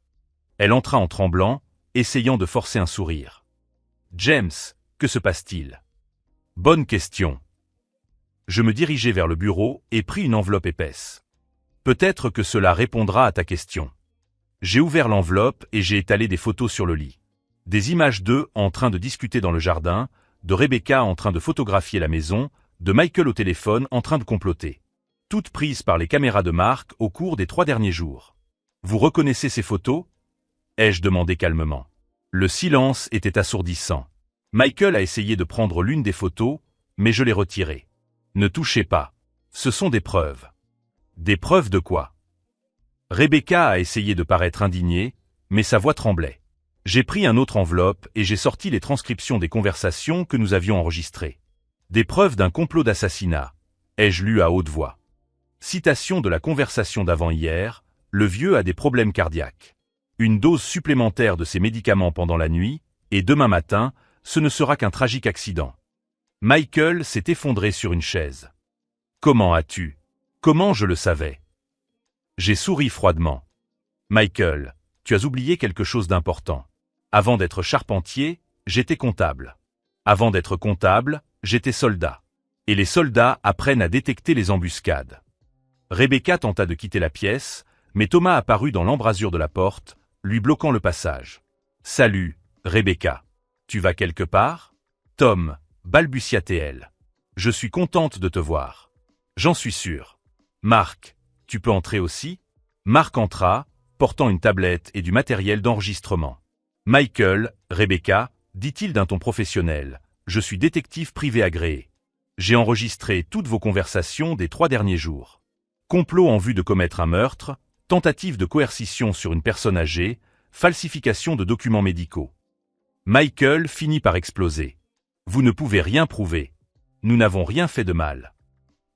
Elle entra en tremblant, essayant de forcer un sourire. « James, que se passe-t-il ? » Bonne question. Je me dirigeai vers le bureau et pris une enveloppe épaisse. Peut-être que cela répondra à ta question. J'ai ouvert l'enveloppe et j'ai étalé des photos sur le lit. Des images d'eux en train de discuter dans le jardin, de Rebecca en train de photographier la maison, de Michael au téléphone en train de comploter. Toutes prises par les caméras de Mark au cours des 3 derniers jours. Vous reconnaissez ces photos ? Ai-je demandé calmement. Le silence était assourdissant. Michael a essayé de prendre l'une des photos, mais je l'ai retirée. Ne touchez pas. Ce sont des preuves. Des preuves de quoi ? Rebecca a essayé de paraître indignée, mais sa voix tremblait. J'ai pris un autre enveloppe et j'ai sorti les transcriptions des conversations que nous avions enregistrées. Des preuves d'un complot d'assassinat, ai-je lu à haute voix. Citation de la conversation d'avant-hier, le vieux a des problèmes cardiaques. Une dose supplémentaire de ses médicaments pendant la nuit, et demain matin, ce ne sera qu'un tragique accident. Michael s'est effondré sur une chaise. Comment as-tu ? Comment je le savais ? J'ai souri froidement. Michael, tu as oublié quelque chose d'important. Avant d'être charpentier, j'étais comptable. Avant d'être comptable, j'étais soldat. Et les soldats apprennent à détecter les embuscades. Rebecca tenta de quitter la pièce, mais Thomas apparut dans l'embrasure de la porte, lui bloquant le passage. « Salut, Rebecca. Tu vas quelque part ? » « Tom, balbutia-t-elle. Je suis contente de te voir. J'en suis sûr. Mark, tu peux entrer aussi ? Mark entra, portant une tablette et du matériel d'enregistrement. Michael, Rebecca, dit-il d'un ton professionnel, je suis détective privé agréé. J'ai enregistré toutes vos conversations des 3 derniers jours. Complot en vue de commettre un meurtre, tentative de coercition sur une personne âgée, falsification de documents médicaux. Michael finit par exploser. Vous ne pouvez rien prouver. Nous n'avons rien fait de mal.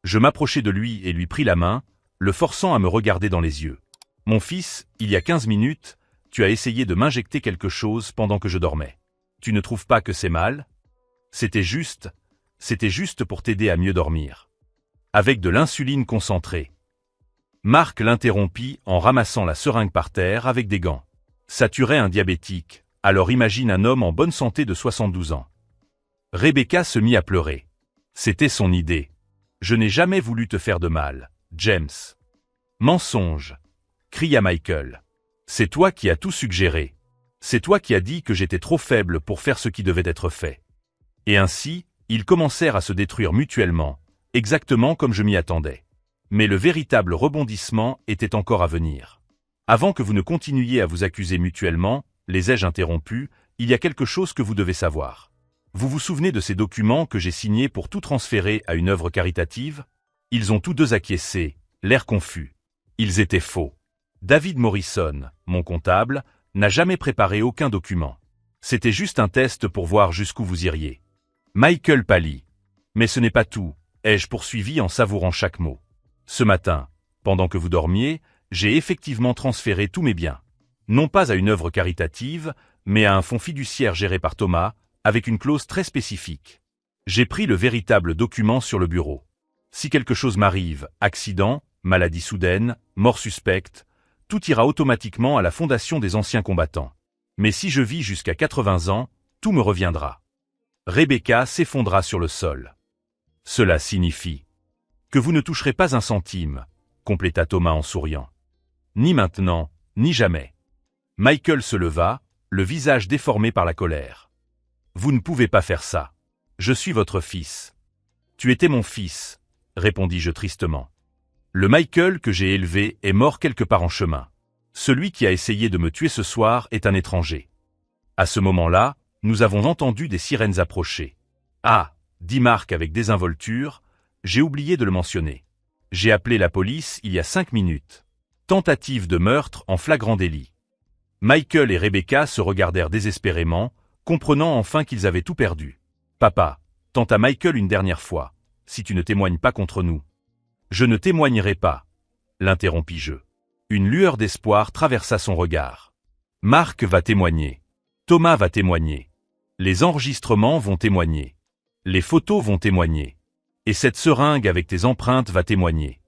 Je m'approchai de lui et lui pris la main, le forçant à me regarder dans les yeux. Mon fils, il y a 15 minutes, tu as essayé de m'injecter quelque chose pendant que je dormais. Tu ne trouves pas que c'est mal ? C'était juste pour t'aider à mieux dormir. Avec de l'insuline concentrée. Mark l'interrompit en ramassant la seringue par terre avec des gants. Ça tuerait un diabétique, alors imagine un homme en bonne santé de 72 ans. Rebecca se mit à pleurer. C'était son idée. Je n'ai jamais voulu te faire de mal, James. Mensonge, cria Michael. C'est toi qui as tout suggéré. C'est toi qui as dit que j'étais trop faible pour faire ce qui devait être fait. Et ainsi, ils commencèrent à se détruire mutuellement, exactement comme je m'y attendais. Mais le véritable rebondissement était encore à venir. Avant que vous ne continuiez à vous accuser mutuellement, les ai-je interrompus, il y a quelque chose que vous devez savoir. Vous vous souvenez de ces documents que j'ai signés pour tout transférer à une œuvre caritative ? Ils ont tous deux acquiescé, l'air confus. Ils étaient faux. David Morrison, mon comptable, n'a jamais préparé aucun document. C'était juste un test pour voir jusqu'où vous iriez. Michael pâlit. Mais ce n'est pas tout, ai-je poursuivi en savourant chaque mot. Ce matin, pendant que vous dormiez, j'ai effectivement transféré tous mes biens. Non pas à une œuvre caritative, mais à un fonds fiduciaire géré par Thomas, avec une clause très spécifique. J'ai pris le véritable document sur le bureau. Si quelque chose m'arrive, accident, maladie soudaine, mort suspecte, tout ira automatiquement à la Fondation des anciens combattants. Mais si je vis jusqu'à 80 ans, tout me reviendra. Rebecca s'effondra sur le sol. Cela signifie que vous ne toucherez pas un centime, compléta Thomas en souriant. Ni maintenant, ni jamais. Michael se leva, le visage déformé par la colère. Vous ne pouvez pas faire ça. Je suis votre fils. Tu étais mon fils, répondis-je tristement. Le Michael que j'ai élevé est mort quelque part en chemin. Celui qui a essayé de me tuer ce soir est un étranger. À ce moment-là, Nous avons entendu des sirènes approcher. Ah, dit Mark avec désinvolture, j'ai oublié de le mentionner. J'ai appelé la police il y a 5 minutes. Tentative de meurtre en flagrant délit. Michael et Rebecca se regardèrent désespérément, comprenant enfin qu'ils avaient tout perdu. Papa, tente à Michael une dernière fois, si tu ne témoignes pas contre nous. Je ne témoignerai pas, l'interrompis-je. Une lueur d'espoir traversa son regard. Mark va témoigner. Thomas va témoigner. Les enregistrements vont témoigner. Les photos vont témoigner. Et cette seringue avec tes empreintes va témoigner.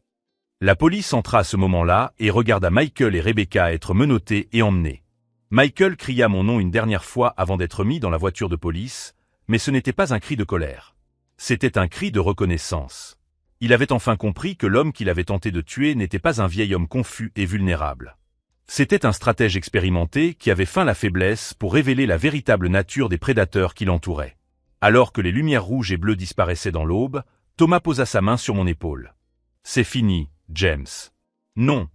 La police entra à ce moment-là et regarda Michael et Rebecca être menottés et emmenés. Michael cria mon nom une dernière fois avant d'être mis dans la voiture de police, mais ce n'était pas un cri de colère. C'était un cri de reconnaissance. Il avait enfin compris que l'homme qu'il avait tenté de tuer n'était pas un vieil homme confus et vulnérable. C'était un stratège expérimenté qui avait feint la faiblesse pour révéler la véritable nature des prédateurs qui l'entouraient. Alors que les lumières rouges et bleues disparaissaient dans l'aube, Thomas posa sa main sur mon épaule. « C'est fini, James. »« Non, »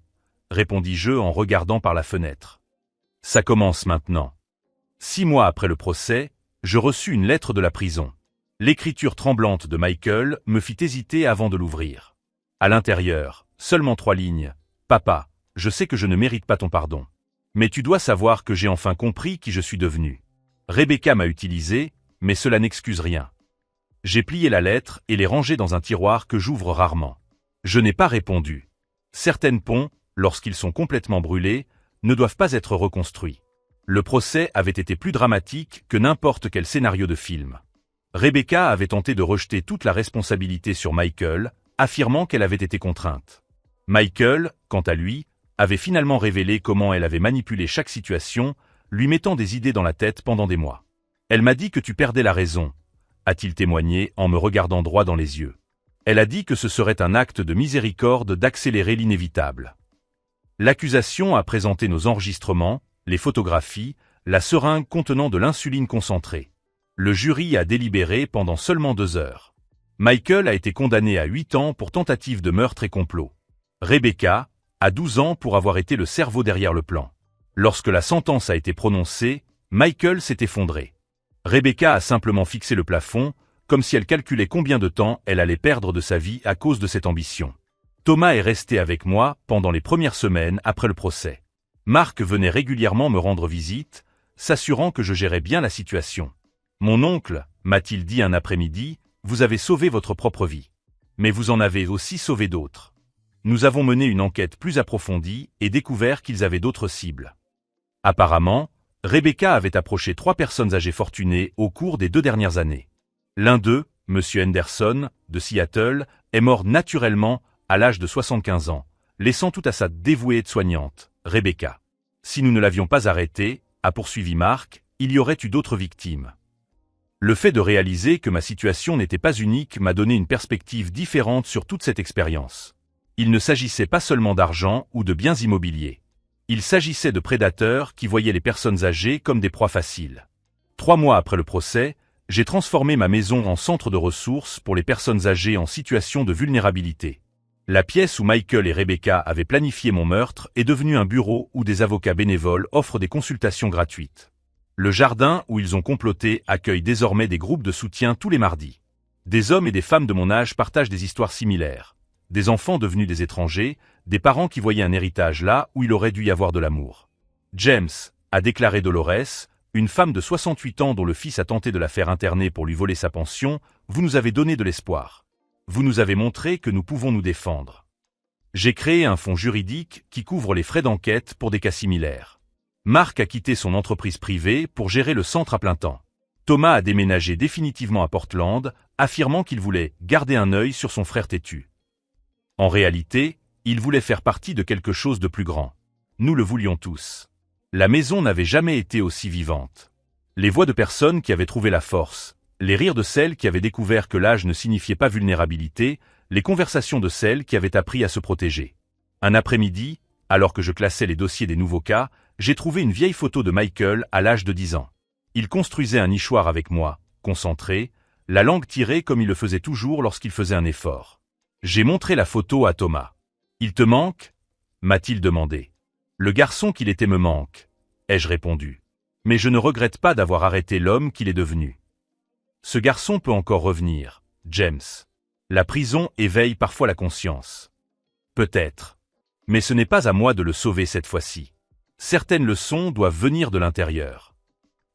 répondis-je en regardant par la fenêtre. « Ça commence maintenant. » 6 mois après le procès, je reçus une lettre de la prison. L'écriture tremblante de Michael me fit hésiter avant de l'ouvrir. À l'intérieur, seulement 3 lignes. « Papa, je sais que je ne mérite pas ton pardon. Mais tu dois savoir que j'ai enfin compris qui je suis devenu. Rebecca m'a utilisé, mais cela n'excuse rien. » J'ai plié la lettre et l'ai rangée dans un tiroir que j'ouvre rarement. Je n'ai pas répondu. Certains ponts, lorsqu'ils sont complètement brûlés, ne doivent pas être reconstruits. Le procès avait été plus dramatique que n'importe quel scénario de film. Rebecca avait tenté de rejeter toute la responsabilité sur Michael, affirmant qu'elle avait été contrainte. Michael, quant à lui, avait finalement révélé comment elle avait manipulé chaque situation, lui mettant des idées dans la tête pendant des mois. « Elle m'a dit que tu perdais la raison », a-t-il témoigné en me regardant droit dans les yeux. Elle a dit que ce serait un acte de miséricorde d'accélérer l'inévitable. L'accusation a présenté nos enregistrements, les photographies, la seringue contenant de l'insuline concentrée. Le jury a délibéré pendant seulement 2 heures. Michael a été condamné à 8 ans pour tentative de meurtre et complot. Rebecca, à 12 ans pour avoir été le cerveau derrière le plan. Lorsque la sentence a été prononcée, Michael s'est effondré. Rebecca a simplement fixé le plafond, comme si elle calculait combien de temps elle allait perdre de sa vie à cause de cette ambition. Thomas est resté avec moi pendant les premières semaines après le procès. Mark venait régulièrement me rendre visite, s'assurant que je gérais bien la situation. « Mon oncle, m'a-t-il dit un après-midi, vous avez sauvé votre propre vie. Mais vous en avez aussi sauvé d'autres. Nous avons mené une enquête plus approfondie et découvert qu'ils avaient d'autres cibles. » Apparemment, Rebecca avait approché 3 personnes âgées fortunées au cours des 2 dernières années. L'un d'eux, M. Henderson, de Seattle, est mort naturellement à l'âge de 75 ans, laissant tout à sa dévouée aide-soignante, Rebecca. Si nous ne l'avions pas arrêté, a poursuivi Mark, il y aurait eu d'autres victimes. Le fait de réaliser que ma situation n'était pas unique m'a donné une perspective différente sur toute cette expérience. Il ne s'agissait pas seulement d'argent ou de biens immobiliers. Il s'agissait de prédateurs qui voyaient les personnes âgées comme des proies faciles. 3 mois après le procès, j'ai transformé ma maison en centre de ressources pour les personnes âgées en situation de vulnérabilité. La pièce où Michael et Rebecca avaient planifié mon meurtre est devenue un bureau où des avocats bénévoles offrent des consultations gratuites. Le jardin où ils ont comploté accueille désormais des groupes de soutien tous les mardis. Des hommes et des femmes de mon âge partagent des histoires similaires. Des enfants devenus des étrangers, des parents qui voyaient un héritage là où il aurait dû y avoir de l'amour. James, a déclaré Dolores, une femme de 68 ans dont le fils a tenté de la faire interner pour lui voler sa pension, vous nous avez donné de l'espoir. Vous nous avez montré que nous pouvons nous défendre. J'ai créé un fonds juridique qui couvre les frais d'enquête pour des cas similaires. Mark a quitté son entreprise privée pour gérer le centre à plein temps. Thomas a déménagé définitivement à Portland, affirmant qu'il voulait garder un œil sur son frère têtu. En réalité, il voulait faire partie de quelque chose de plus grand. Nous le voulions tous. La maison n'avait jamais été aussi vivante. Les voix de personnes qui avaient trouvé la force, les rires de celles qui avaient découvert que l'âge ne signifiait pas vulnérabilité, les conversations de celles qui avaient appris à se protéger. Un après-midi, alors que je classais les dossiers des nouveaux cas, j'ai trouvé une vieille photo de Michael à l'âge de 10 ans. Il construisait un nichoir avec moi, concentré, la langue tirée comme il le faisait toujours lorsqu'il faisait un effort. J'ai montré la photo à Thomas. « Il te manque » m'a-t-il demandé. « Le garçon qu'il était me manque » ai-je répondu. Mais je ne regrette pas d'avoir arrêté l'homme qu'il est devenu. Ce garçon peut encore revenir, James. La prison éveille parfois la conscience. Peut-être. Mais ce n'est pas à moi de le sauver cette fois-ci. Certaines leçons doivent venir de l'intérieur.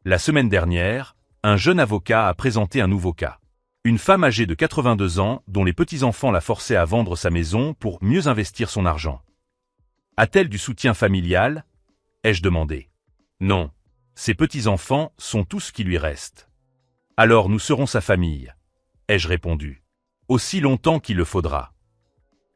La semaine dernière, un jeune avocat a présenté un nouveau cas. Une femme âgée de 82 ans dont les petits-enfants la forçaient à vendre sa maison pour mieux investir son argent. A-t-elle du soutien familial? Ai-je demandé. Non. Ses petits-enfants sont tout ce qui lui reste. Alors nous serons sa famille, ai-je répondu. Aussi longtemps qu'il le faudra.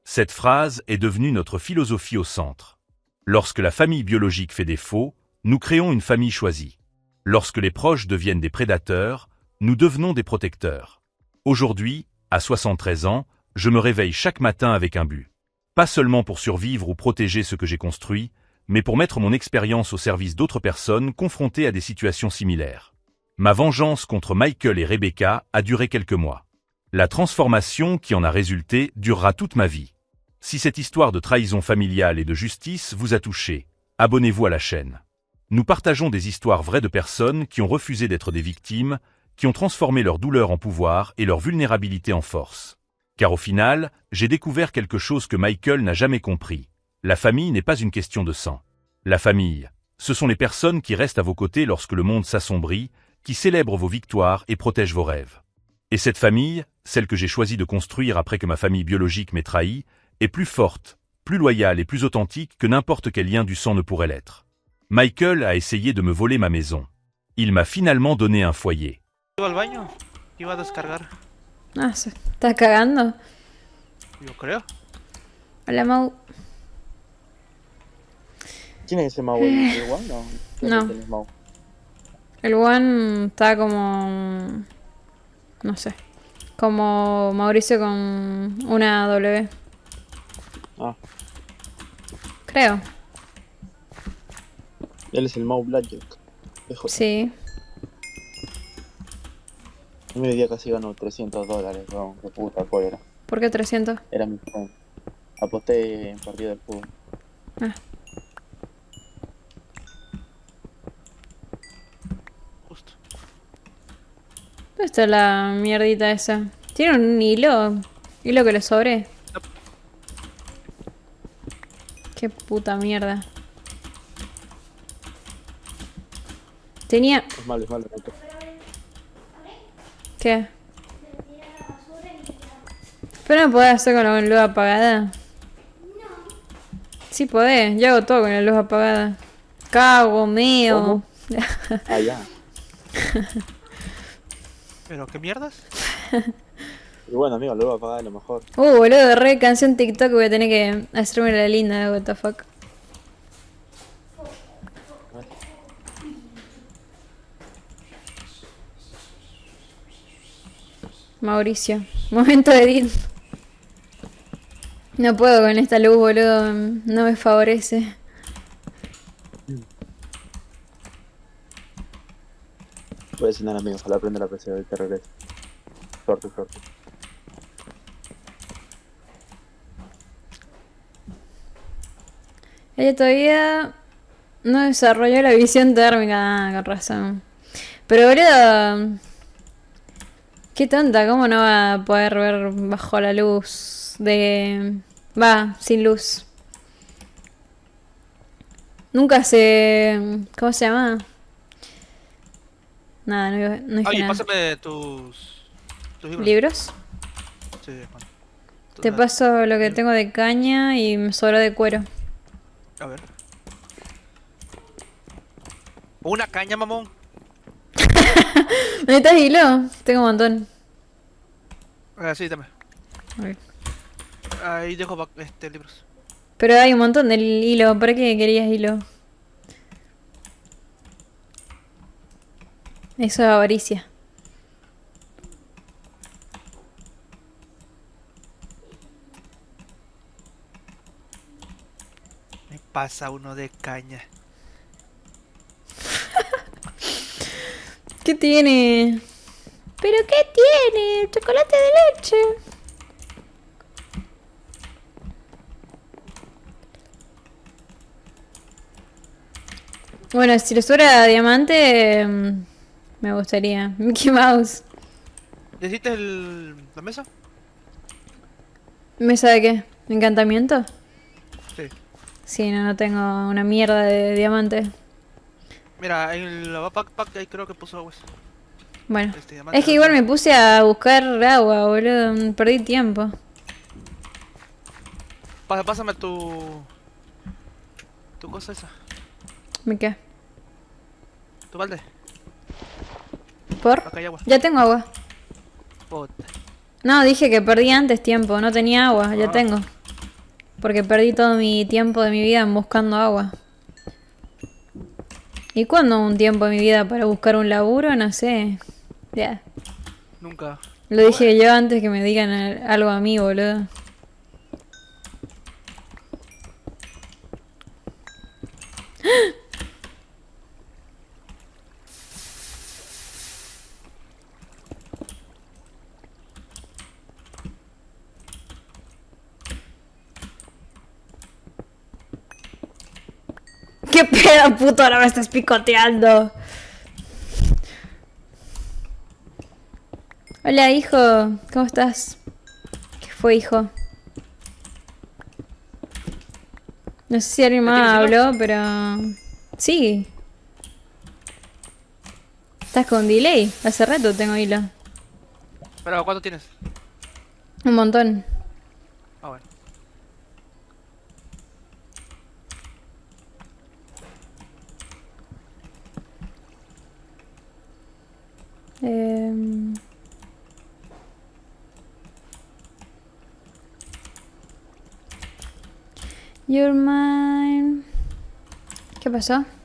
Cette phrase est devenue notre philosophie au centre. Lorsque la famille biologique fait défaut, nous créons une famille choisie. Lorsque les proches deviennent des prédateurs, nous devenons des protecteurs. Aujourd'hui, à 73 ans, je me réveille chaque matin avec un but. Pas seulement pour survivre ou protéger ce que j'ai construit, mais pour mettre mon expérience au service d'autres personnes confrontées à des situations similaires. Ma vengeance contre Michael et Rebecca a duré quelques mois. La transformation qui en a résulté durera toute ma vie. Si cette histoire de trahison familiale et de justice vous a touché, abonnez-vous à la chaîne. Nous partageons des histoires vraies de personnes qui ont refusé d'être des victimes, qui ont transformé leur douleur en pouvoir et leur vulnérabilité en force. Car au final, j'ai découvert quelque chose que Michael n'a jamais compris. La famille n'est pas une question de sang. La famille, ce sont les personnes qui restent à vos côtés lorsque le monde s'assombrit, qui célèbrent vos victoires et protègent vos rêves. Et cette famille, celle que j'ai choisi de construire après que ma famille biologique m'ait trahi, est plus forte, plus loyale et plus authentique que n'importe quel lien du sang ne pourrait l'être. Michael a essayé de me voler ma maison. Il m'a finalement donné un foyer. Iba al baño, iba a descargar. Ah, se está cagando. Yo creo. Hola, Mau. ¿Quién es ese Mau? ¿El Juan? No. No. ¿Quién es Mau? El One está como... No sé. Como Mauricio con una W. Ah, Creo. él es el Mau Blackjack. DJ. Sí. A mí hoy día casi ganó $300, no, qué puta cólera. ¿Por qué 300? Era mi fan. Aposté en partido del fútbol. Ah. Justo. ¿Dónde está la mierdita esa? ¿Tiene un hilo? ¿Hilo que le sobre? Qué puta mierda. Tenía... Es malo, es malo. ¿Qué? ¿Pero no podés hacer con la luz apagada? Sí podés, yo hago todo con la luz apagada. Cago, meo. Ah, ya. ¿Pero qué mierdas? Y bueno, amigo, lo voy a pagar a lo mejor. Boludo, re canción TikTok, voy a tener que hacerme la linda, what the fuck. Mauricio, momento de edit. No puedo con esta luz, boludo, no me favorece. Voy a cenar, amigos, ojalá prenda la PC del regreso. Suerte, suerte. Ella todavía no desarrolló la visión térmica, con razón. Pero boludo, qué tonta, ¿cómo no va a poder ver bajo la luz de... Va, sin luz. Nunca se... ¿Cómo se llama? Nada, no dije Oye, nada. pásame tus libros. ¿Libros? Sí, Juan. Te paso lo que tengo de caña y me sobró de cuero. A ver. Una caña, mamón. ¿Necesitas hilo? Tengo un montón. Ah, sí, dame. A ver. Ahí dejo libros. Pero hay un montón de hilo. ¿Para qué querías hilo? Eso es avaricia. Me pasa uno de caña. ¿Qué tiene? ¿Pero qué tiene? Chocolate de leche. Bueno, si les fuera diamante, me gustaría. Mickey Mouse. ¿Necesitas la mesa? ¿Mesa de qué? ¿Encantamiento? Sí. Sí, no tengo una mierda de diamante. Mira, en la backpack ahí creo que puso agua. Bueno, Diamante es que igual adentro. me puse a buscar agua, boludo. Perdí tiempo. Pásame tu cosa esa. ¿Me qué? Tu balde. ¿Por? Acá hay agua. Ya tengo agua. Puta. No, dije que perdí antes tiempo. No tenía agua, ya Ah. tengo. Porque perdí todo mi tiempo de mi vida buscando agua. ¿Y cuándo un tiempo de mi vida para buscar un laburo? No sé. Ya. Nunca. Lo dije yo antes que me digan algo a mí, boludo. ¿Qué pedo, puto? Ahora me estás picoteando. Hola, hijo. ¿Cómo estás? ¿Qué fue, hijo? No sé si alguien ¿Me más tienes hilo? habló, pero... Sí. ¿Estás con delay? Hace rato tengo hilo. Pero ¿cuánto tienes? Un montón. Ah, bueno. Em, You're mine. ¿Qué pasó?